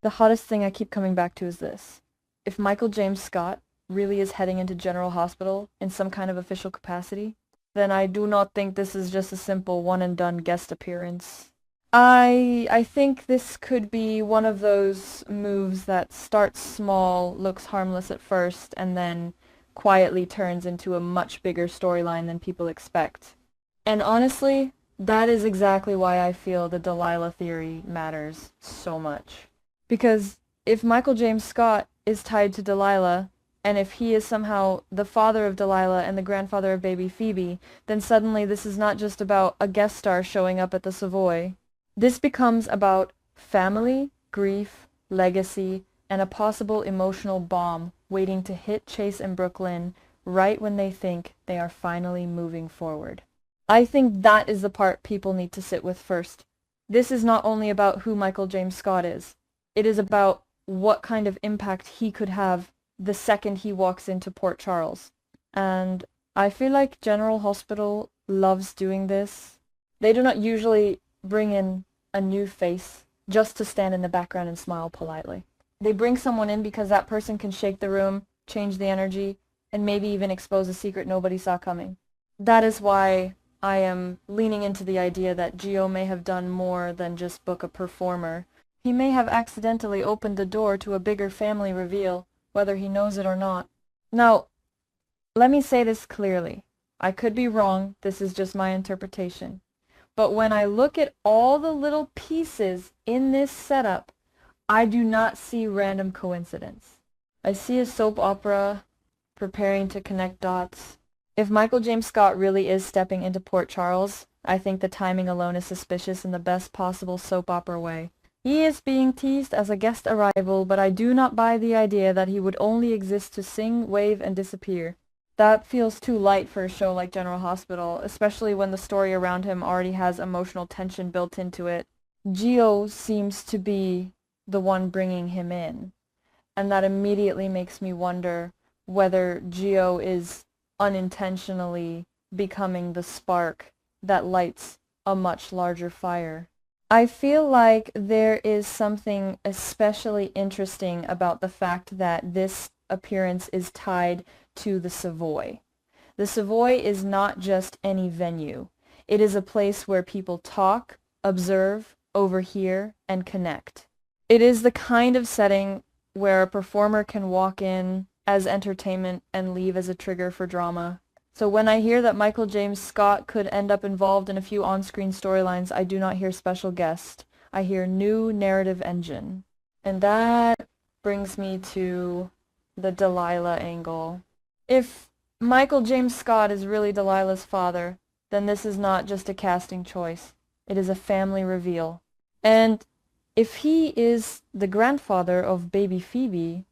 The hottest thing I keep coming back to is this. If Michael James Scott really is heading into General Hospital in some kind of official capacity, then I do not think this is just a simple one and done guest appearance. I think this could be one of those moves that starts small, looks harmless at first, and then quietly turns into a much bigger storyline than people expect. And honestly, that is exactly why I feel the Delilah theory matters so much. Because if Michael James Scott is tied to Delilah, and if he is somehow the father of Delilah and the grandfather of baby Phoebe, then suddenly this is not just about a guest star showing up at the Savoy. This becomes about family, grief, legacy, and a possible emotional bomb waiting to hit Chase and Brooklyn right when they think they are finally moving forward. I think that is the part people need to sit with first. This is not only about who Michael James Scott is. It is about what kind of impact he could have the second he walks into Port Charles. And I feel like General Hospital loves doing this. They do not usually bring in a new face just to stand in the background and smile politely. They bring someone in because that person can shake the room, change the energy, and maybe even expose a secret nobody saw coming. That is why I am leaning into the idea that Gio may have done more than just book a performer. He may have accidentally opened the door to a bigger family reveal, whether he knows it or not. Now, let me say this clearly. I could be wrong, this is just my interpretation. But when I look at all the little pieces in this setup, I do not see random coincidence. I see a soap opera preparing to connect dots. If Michael James Scott really is stepping into Port Charles, I think the timing alone is suspicious in the best possible soap opera way. He is being teased as a guest arrival, but I do not buy the idea that he would only exist to sing, wave, and disappear. That feels too light for a show like General Hospital, especially when the story around him already has emotional tension built into it. Gio seems to be the one bringing him in, and that immediately makes me wonder whether Gio is unintentionally becoming the spark that lights a much larger fire. I feel like there is something especially interesting about the fact that this appearance is tied to the Savoy. The Savoy is not just any venue. It is a place where people talk, observe, overhear, and connect. It is the kind of setting where a performer can walk in as entertainment and leave as a trigger for drama. So when I hear that Michael James Scott could end up involved in a few on-screen storylines, I do not hear special guest. I hear new narrative engine. And that brings me to the Delilah angle. If Michael James Scott is really Delilah's father, then this is not just a casting choice. It is a family reveal. And if he is the grandfather of baby Phoebe,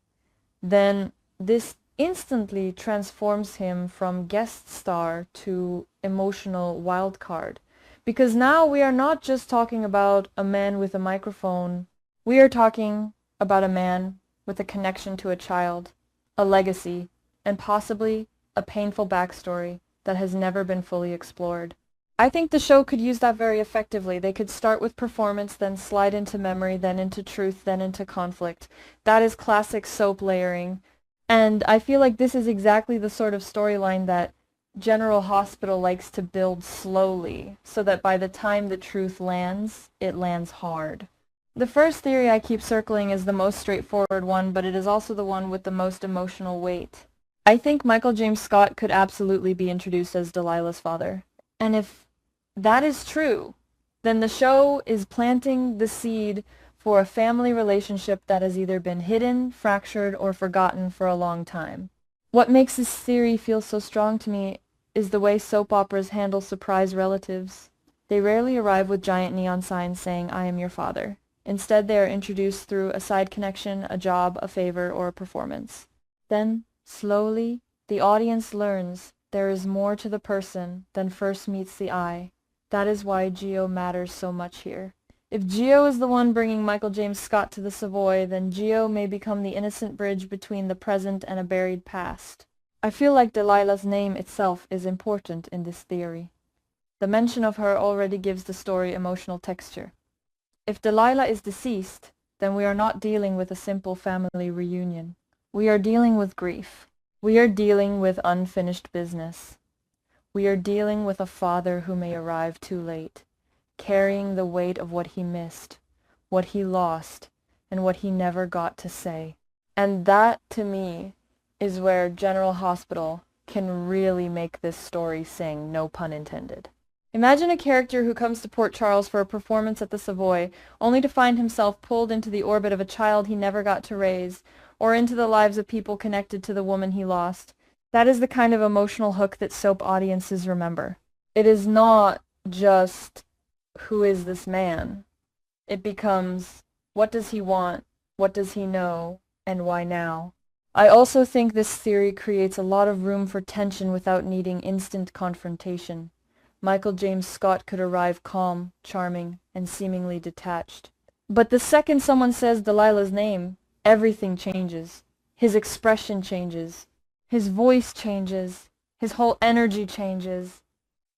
then this instantly transforms him from guest star to emotional wild card. Because now we are not just talking about a man with a microphone. We are talking about a man with a connection to a child, a legacy, and possibly a painful backstory that has never been fully explored. I think the show could use that very effectively. They could start with performance, then slide into memory, then into truth, then into conflict. That is classic soap layering. And I feel like this is exactly the sort of storyline that General Hospital likes to build slowly, so that by the time the truth lands, it lands hard. The first theory I keep circling is the most straightforward one, but it is also the one with the most emotional weight. I think Michael James Scott could absolutely be introduced as Delilah's father. And if that is true, then the show is planting the seed for a family relationship that has either been hidden, fractured, or forgotten for a long time. What makes this theory feel so strong to me is the way soap operas handle surprise relatives. They rarely arrive with giant neon signs saying, "I am your father." Instead, they are introduced through a side connection, a job, a favor, or a performance. Then, slowly, the audience learns there is more to the person than first meets the eye. That is why Gio matters so much here. If Gio is the one bringing Michael James Scott to the Savoy, then Gio may become the innocent bridge between the present and a buried past. I feel like Delilah's name itself is important in this theory. The mention of her already gives the story emotional texture. If Delilah is deceased, then we are not dealing with a simple family reunion. We are dealing with grief. We are dealing with unfinished business. We are dealing with a father who may arrive too late, carrying the weight of what he missed, what he lost, and what he never got to say. And that, to me, is where General Hospital can really make this story sing, no pun intended. Imagine a character who comes to Port Charles for a performance at the Savoy, only to find himself pulled into the orbit of a child he never got to raise, or into the lives of people connected to the woman he lost. That is the kind of emotional hook that soap audiences remember. It is not just, who is this man? It becomes, what does he want? What does he know? And why now? I also think this theory creates a lot of room for tension without needing instant confrontation. Michael James Scott could arrive calm, charming, and seemingly detached. But the second someone says Delilah's name, everything changes. His expression changes. His voice changes. His whole energy changes.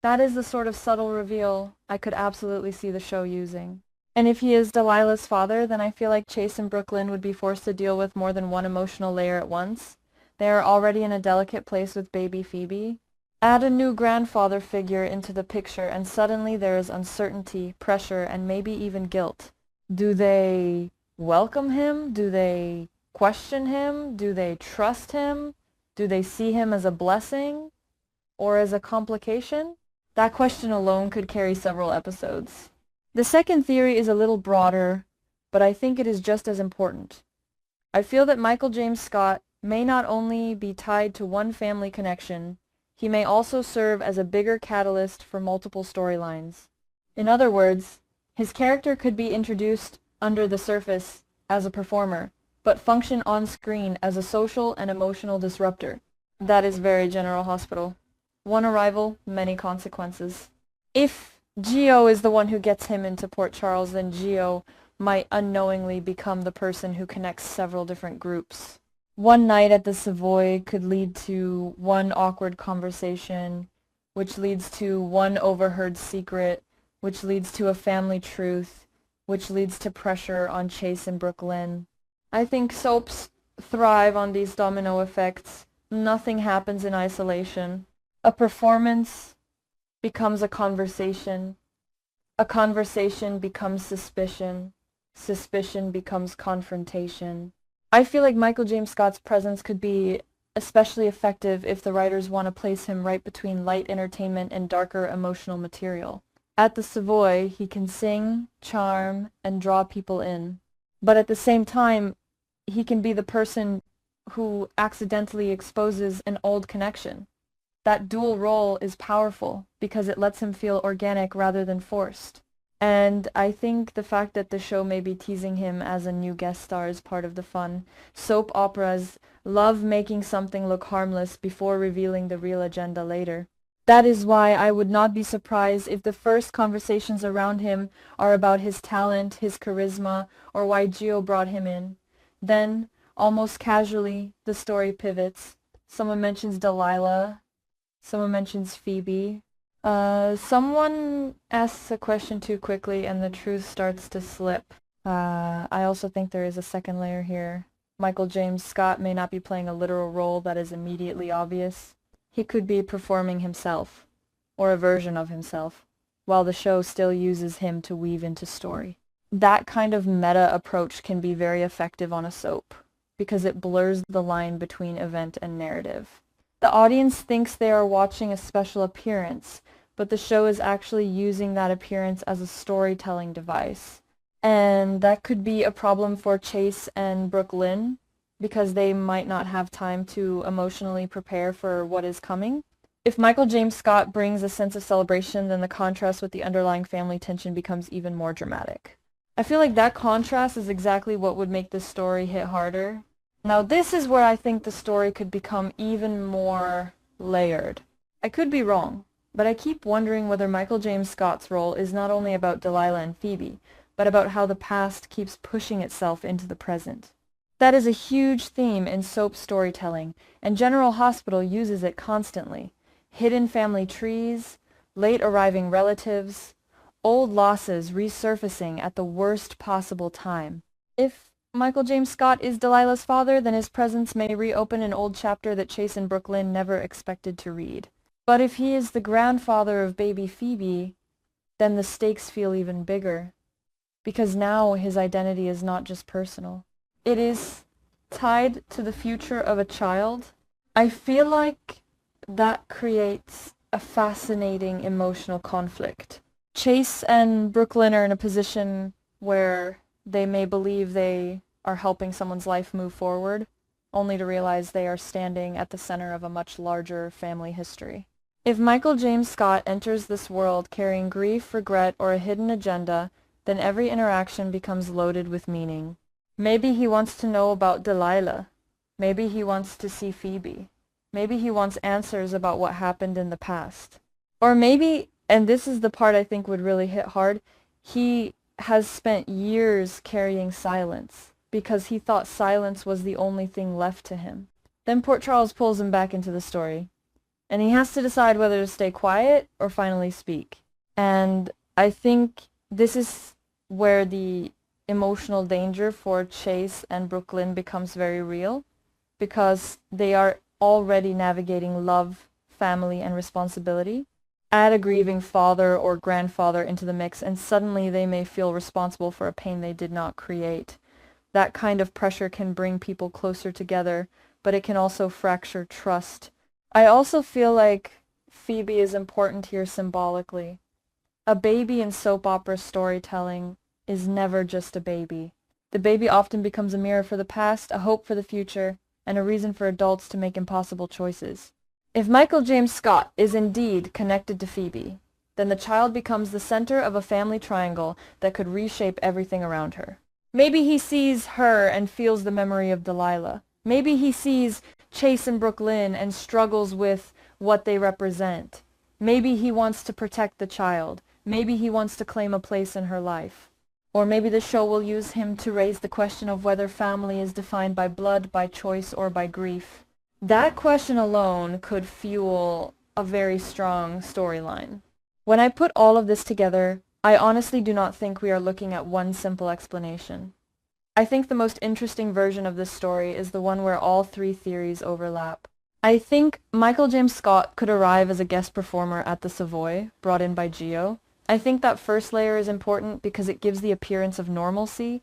That is the sort of subtle reveal I could absolutely see the show using. And if he is Delilah's father, then I feel like Chase and Brooke Lynn would be forced to deal with more than one emotional layer at once. They are already in a delicate place with baby Phoebe. Add a new grandfather figure into the picture and suddenly there is uncertainty, pressure, and maybe even guilt. Do they welcome him? Do they question him? Do they trust him? Do they see him as a blessing or as a complication? That question alone could carry several episodes. The second theory is a little broader, but I think it is just as important. I feel that Michael James Scott may not only be tied to one family connection, he may also serve as a bigger catalyst for multiple storylines. In other words, his character could be introduced under the surface as a performer, but function on screen as a social and emotional disruptor. That is very General Hospital. One arrival, many consequences. If Gio is the one who gets him into Port Charles, then Gio might unknowingly become the person who connects several different groups. One night at the Savoy could lead to one awkward conversation, which leads to one overheard secret, which leads to a family truth, which leads to pressure on Chase and Brooke Lynn. I think soaps thrive on these domino effects. Nothing happens in isolation. A performance becomes a conversation becomes suspicion becomes confrontation. I feel like Michael James Scott's presence could be especially effective if the writers want to place him right between light entertainment and darker emotional material. At the Savoy, he can sing, charm, and draw people in. But at the same time, he can be the person who accidentally exposes an old connection. That dual role is powerful because it lets him feel organic rather than forced. And I think the fact that the show may be teasing him as a new guest star is part of the fun. Soap operas love making something look harmless before revealing the real agenda later. That is why I would not be surprised if the first conversations around him are about his talent, his charisma, or why Gio brought him in. Then, almost casually, the story pivots. Someone mentions Delilah. Someone mentions Phoebe. Someone asks a question too quickly and the truth starts to slip. I also think there is a second layer here. Michael James Scott may not be playing a literal role that is immediately obvious. He could be performing himself, or a version of himself, while the show still uses him to weave into story. That kind of meta approach can be very effective on a soap, because it blurs the line between event and narrative. The audience thinks they are watching a special appearance, but the show is actually using that appearance as a storytelling device. And that could be a problem for Chase and Brooke Lynn, because they might not have time to emotionally prepare for what is coming. If Michael James Scott brings a sense of celebration, then the contrast with the underlying family tension becomes even more dramatic. I feel like that contrast is exactly what would make this story hit harder. Now this is where I think the story could become even more layered. I could be wrong, but I keep wondering whether Michael James Scott's role is not only about Delilah and Phoebe, but about how the past keeps pushing itself into the present. That is a huge theme in soap storytelling, and General Hospital uses it constantly. Hidden family trees, late arriving relatives, old losses resurfacing at the worst possible time. If Michael James Scott is Delilah's father, then his presence may reopen an old chapter that Chase and Brooklyn never expected to read. But if he is the grandfather of baby Phoebe, then the stakes feel even bigger, because now his identity is not just personal. It is tied to the future of a child. I feel like that creates a fascinating emotional conflict. Chase and Brooklyn are in a position where they may believe they are helping someone's life move forward, only to realize they are standing at the center of a much larger family history. If Michael James Scott enters this world carrying grief, regret, or a hidden agenda, then every interaction becomes loaded with meaning. Maybe he wants to know about Delilah. Maybe he wants to see Phoebe. Maybe he wants answers about what happened in the past. Or maybe, and this is the part I think would really hit hard, he has spent years carrying silence because he thought silence was the only thing left to him. Then Port Charles pulls him back into the story, and he has to decide whether to stay quiet or finally speak. And I think this is where the emotional danger for Chase and Brooklyn becomes very real, because they are already navigating love, family, and responsibility. Add a grieving father or grandfather into the mix, and suddenly they may feel responsible for a pain they did not create. That kind of pressure can bring people closer together, but it can also fracture trust. I also feel like Phoebe is important here symbolically. A baby in soap opera storytelling is never just a baby. The baby often becomes a mirror for the past, a hope for the future, and a reason for adults to make impossible choices. If Michael James Scott is indeed connected to Phoebe, then the child becomes the center of a family triangle that could reshape everything around her. Maybe he sees her and feels the memory of Delilah. Maybe he sees Chase and Brooklyn and struggles with what they represent. Maybe he wants to protect the child. Maybe he wants to claim a place in her life. Or maybe the show will use him to raise the question of whether family is defined by blood, by choice, or by grief. That question alone could fuel a very strong storyline. When I put all of this together, I honestly do not think we are looking at one simple explanation. I think the most interesting version of this story is the one where all three theories overlap. I think Michael James Scott could arrive as a guest performer at the Savoy, brought in by Gio. I think that first layer is important because it gives the appearance of normalcy.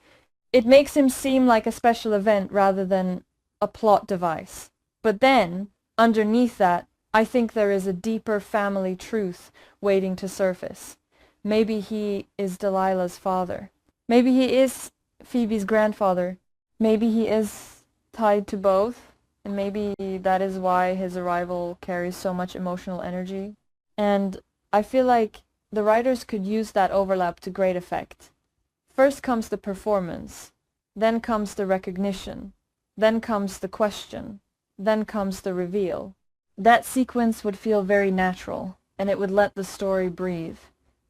It makes him seem like a special event rather than a plot device. But then, underneath that, I think there is a deeper family truth waiting to surface. Maybe he is Delilah's father. Maybe he is Phoebe's grandfather. Maybe he is tied to both, and maybe that is why his arrival carries so much emotional energy. And I feel like the writers could use that overlap to great effect. First comes the performance, then comes the recognition, then comes the question, then comes the reveal. That sequence would feel very natural, and it would let the story breathe.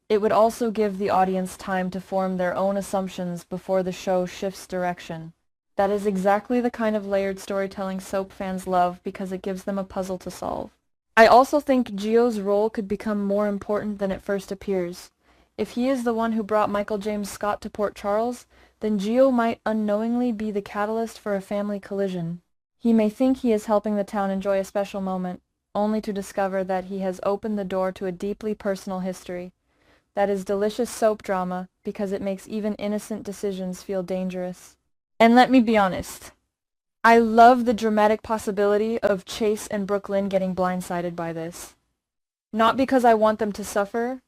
It would also give the audience time to form their own assumptions before the show shifts direction. That is exactly the kind of layered storytelling soap fans love because it gives them a puzzle to solve. I also think Gio's role could become more important than it first appears. If he is the one who brought Michael James Scott to Port Charles, then Gio might unknowingly be the catalyst for a family collision. He may think he is helping the town enjoy a special moment, only to discover that he has opened the door to a deeply personal history. That is delicious soap drama because it makes even innocent decisions feel dangerous. And let me be honest, I love the dramatic possibility of Chase and Brooklyn getting blindsided by this. Not because I want them to suffer,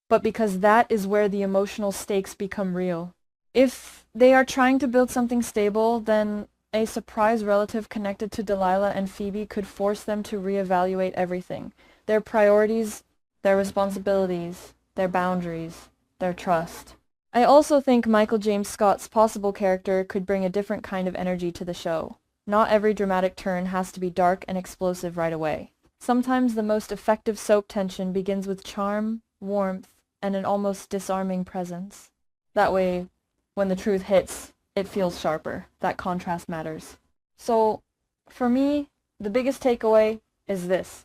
but because that is where the emotional stakes become real. If they are trying to build something stable, then a surprise relative connected to Delilah and Phoebe could force them to reevaluate everything. Their priorities, their responsibilities, their boundaries, their trust. I also think Michael James Scott's possible character could bring a different kind of energy to the show. Not every dramatic turn has to be dark and explosive right away. Sometimes the most effective soap tension begins with charm, warmth, and an almost disarming presence. That way, when the truth hits, it feels sharper. That contrast matters. So, for me, the biggest takeaway is this.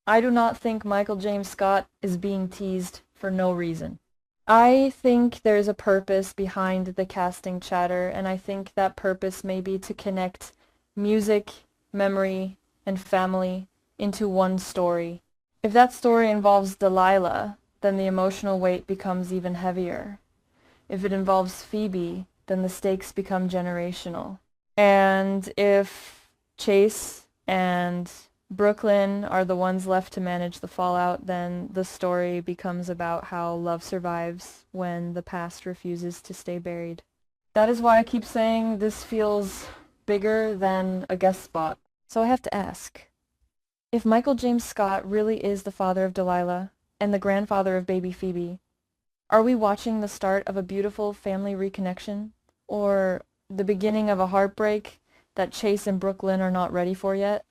I do not think Michael James Scott is being teased for no reason. I think there's a purpose behind the casting chatter, and I think that purpose may be to connect music, memory, and family into one story. If that story involves Delilah, then the emotional weight becomes even heavier. If it involves Phoebe, then the stakes become generational. And if Chase and Brooklyn are the ones left to manage the fallout, then the story becomes about how love survives when the past refuses to stay buried. That is why I keep saying this feels bigger than a guest spot. So I have to ask, if Michael James Scott really is the father of Delilah and the grandfather of baby Phoebe, are we watching the start of a beautiful family reconnection? Or the beginning of a heartbreak that Chase and Brooklyn are not ready for yet?